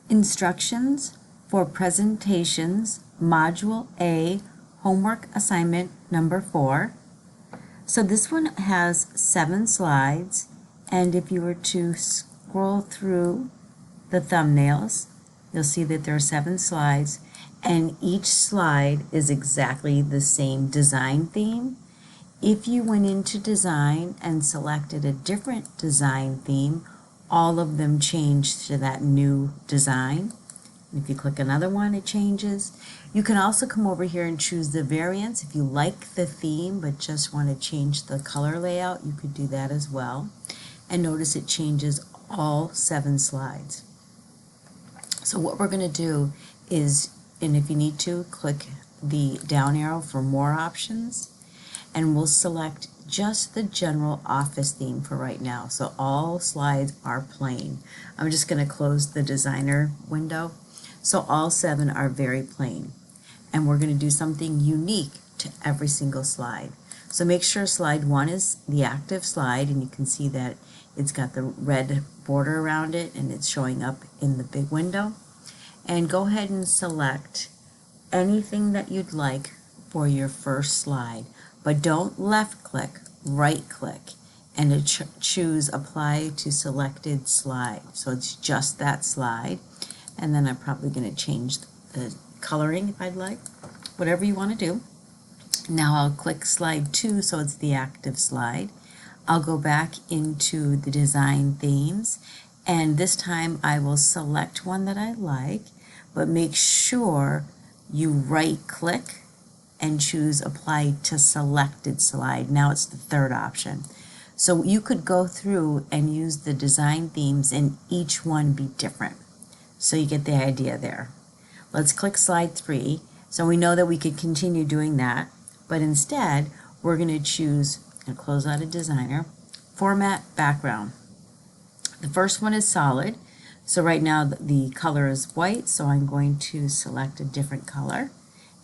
Instructions for presentations, Module A, homework assignment number 4. So this one has 7 slides, and if you were to scroll through the thumbnails, you'll see that there are 7 slides, and each slide is exactly the same design theme. If you went into design and selected a different design theme, all of them change to that new design. If you click another one, it changes. You can also come over here and choose the variants. If you like the theme but just want to change the color layout, you could do that as well. And notice it changes all 7 slides. So what we're going to do is, and if you need to, click the down arrow for more options, and we'll select just the general office theme for right now. So all slides are plain. I'm just going to close the designer window. So all 7 are very plain. And we're going to do something unique to every single slide. So make sure slide 1 is the active slide, and you can see that it's got the red border around it and it's showing up in the big window. And go ahead and select anything that you'd like for your first slide. But don't left click, right click, and choose apply to selected slide. So it's just that slide. And then I'm probably going to change the coloring if I'd like, whatever you want to do. Now I'll click slide 2 so it's the active slide. I'll go back into the design themes, and this time I will select one that I like, but make sure you right click and choose apply to selected slide. Now it's the third option. So you could go through and use the design themes and each one be different. So you get the idea there. Let's click slide 3. So we know that we could continue doing that, but instead we're going to choose, and close out a designer, format background. The first one is solid. So right now the color is white, so I'm going to select a different color.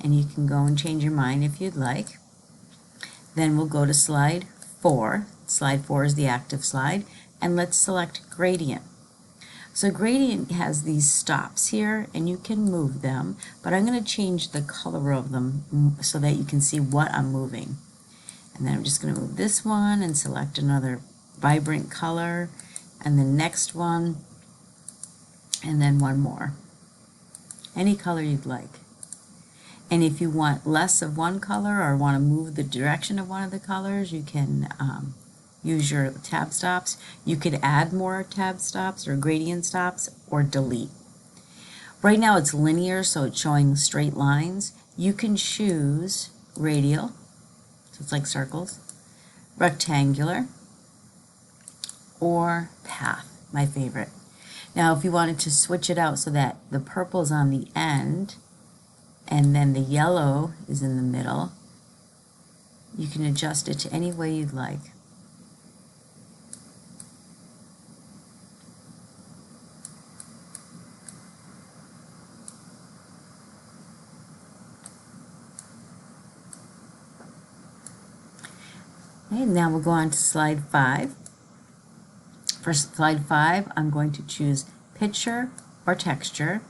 And you can go and change your mind if you'd like. Then we'll go to slide 4. Slide 4 is the active slide, and let's select gradient. So gradient has these stops here, and you can move them, but I'm going to change the color of them so that you can see what I'm moving. And then I'm just going to move this one and select another vibrant color, and the next one, and then one more. Any color you'd like. And if you want less of one color or want to move the direction of one of the colors, you can use your tab stops. You could add more tab stops or gradient stops or delete. Right now it's linear, so it's showing straight lines. You can choose radial, so it's like circles, rectangular, or path, my favorite. Now if you wanted to switch it out so that the purple's on the end, and then the yellow is in the middle, you can adjust it to any way you'd like. Okay, now we'll go on to slide 5. For slide 5, I'm going to choose picture or texture.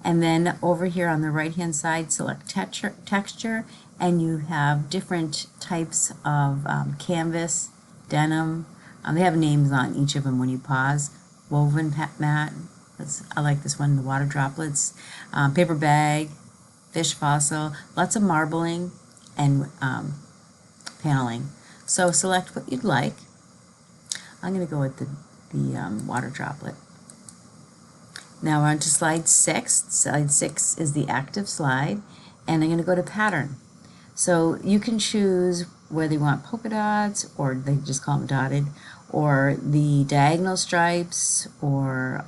And then over here on the right hand side, select texture, and you have different types of canvas, denim. They have names on each of them when you pause. Woven mat, I like this one, the water droplets, paper bag, fish fossil, lots of marbling and paneling. So select what you'd like. I'm going to go with the water droplet. Now we're on to slide 6. Slide 6 is the active slide, and I'm going to go to pattern. So you can choose whether you want polka dots, or they just call them dotted, or the diagonal stripes, or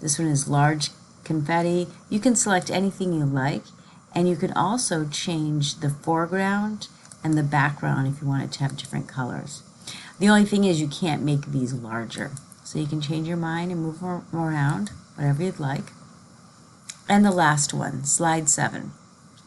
this one is large confetti. You can select anything you like, and you can also change the foreground and the background if you want it to have different colors. The only thing is you can't make these larger. So you can change your mind and move them around, whatever you'd like. And the last one, slide 7.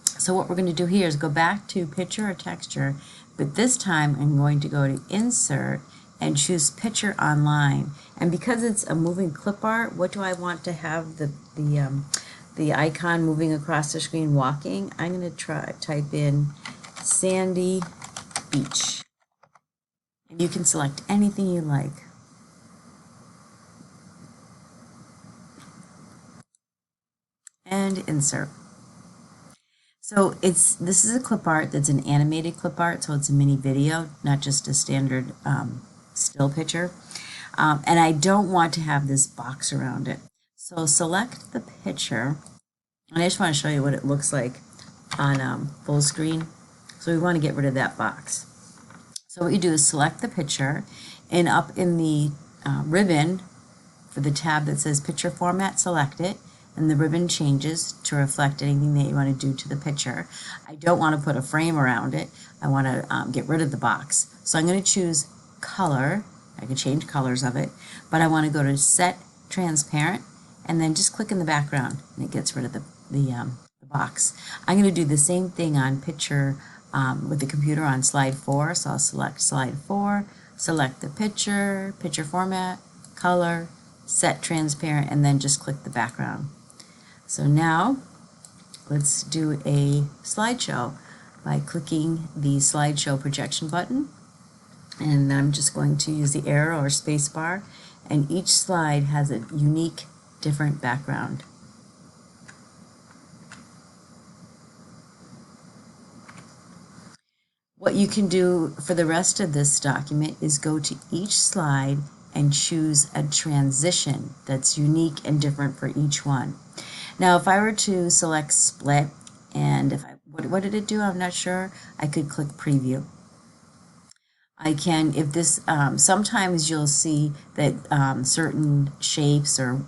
So what we're going to do here is go back to picture or texture, but this time I'm going to go to insert and choose Picture Online. And because it's a moving clip art, what do I want to have the icon moving across the screen walking? I'm going to type in Sandy Beach. And you can select anything you like. And insert. So this is a clip art that's an animated clip art, so it's a mini video, not just a standard still picture. And I don't want to have this box around it. So select the picture, and I just want to show you what it looks like on full screen. So we want to get rid of that box. So what you do is select the picture, and up in the ribbon for the tab that says Picture Format, select it, and the ribbon changes to reflect anything that you want to do to the picture. I don't want to put a frame around it. I want to get rid of the box. So I'm going to choose Color. I can change colors of it, but I want to go to Set Transparent, and then just click in the background, and it gets rid of the box. I'm going to do the same thing on picture with the computer on slide 4. So I'll select slide 4, select the picture, Picture Format, Color, Set Transparent, and then just click the background. So now let's do a slideshow by clicking the slideshow projection button, and then I'm just going to use the arrow or space bar, and each slide has a unique different background. What you can do for the rest of this document is go to each slide and choose a transition that's unique and different for each one. Now, if I were to select Split, and what did it do? I'm not sure. I could click Preview. I can, if this, sometimes you'll see that certain shapes or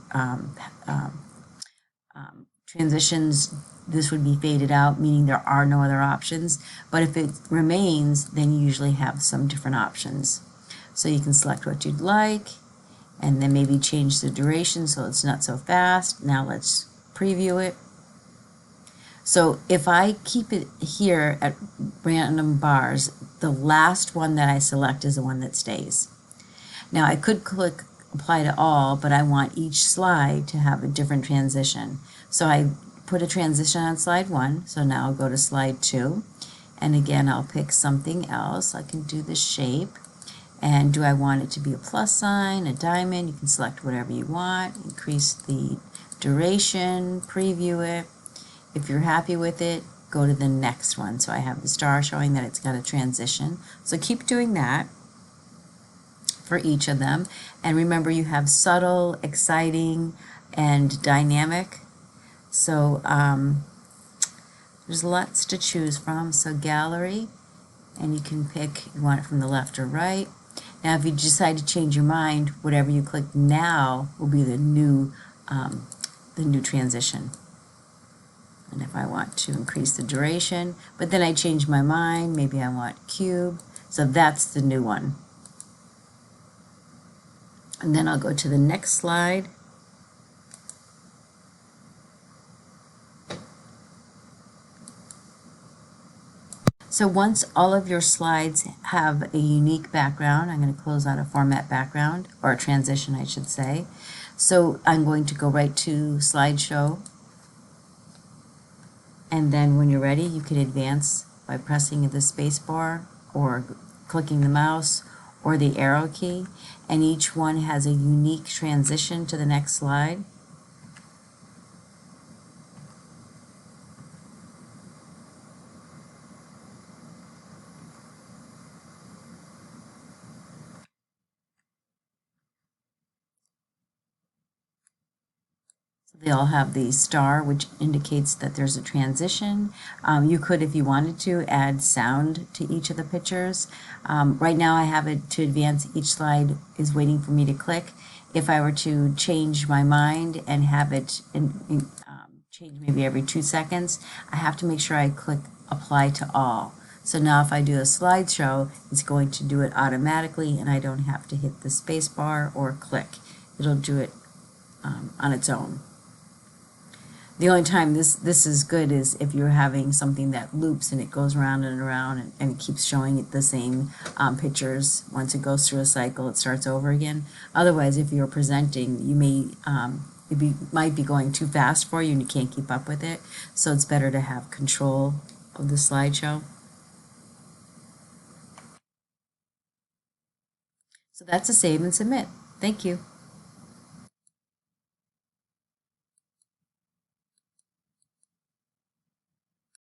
transitions, this would be faded out, meaning there are no other options. But if it remains, then you usually have some different options. So you can select what you'd like, and then maybe change the duration so it's not so fast. Now let's preview it. So if I keep it here at random bars, the last one that I select is the one that stays. Now I could click Apply to All, but I want each slide to have a different transition. So I put a transition on slide 1, so now I'll go to slide 2, and again I'll pick something else. I can do the shape, and do I want it to be a plus sign, a diamond? You can select whatever you want, increase the duration, preview it. If you're happy with it, go to the next one. So I have the star showing that it's got a transition. So keep doing that for each of them. And remember, you have subtle, exciting, and dynamic. So there's lots to choose from. So gallery, and you can pick, you want it from the left or right. Now if you decide to change your mind, whatever you click now will be the new transition. And if I want to increase the duration, but then I change my mind, maybe I want cube, so that's the new one. And then I'll go to the next slide. So once all of your slides have a unique background, I'm going to close out a format background, or a transition I should say. So I'm going to go right to slideshow. And then when you're ready, you can advance by pressing the space bar or clicking the mouse or the arrow key. And each one has a unique transition to the next slide. They all have the star, which indicates that there's a transition. You could, if you wanted to, add sound to each of the pictures. Right now I have it to advance. Each slide is waiting for me to click. If I were to change my mind and have it change maybe every 2 seconds, I have to make sure I click Apply to All. So now if I do a slideshow, it's going to do it automatically, and I don't have to hit the space bar or click. It'll do it on its own. The only time this is good is if you're having something that loops and it goes around and around and it keeps showing it the same pictures. Once it goes through a cycle, it starts over again. Otherwise, if you're presenting, you may might be going too fast for you and you can't keep up with it. So it's better to have control of the slideshow. So that's a save and submit. Thank you.